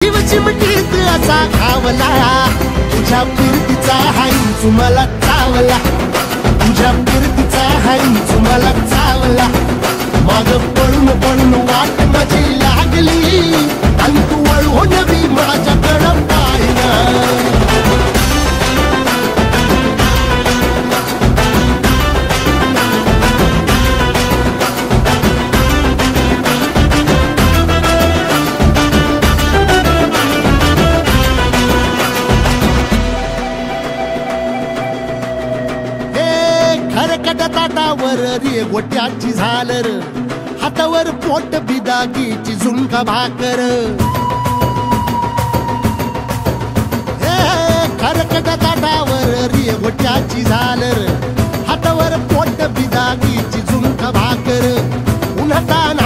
जीव चिमटीत असा खावला तुझ्या फिरतीचा हाईच मला चावला तुझ्या फिरतीचा हाईच मला चावला माग पळून पळून वाट माझी लागली आणि तू वळून बी माझ्याकडं पाहिना ताटावर रे गोट्याची झालर हातावर पोट बिदागीची झुणका भाकर खरकट ताटावर रे गोट्याची झालर हातावर पोट बिदागीची झुणका भाकर उन्हातान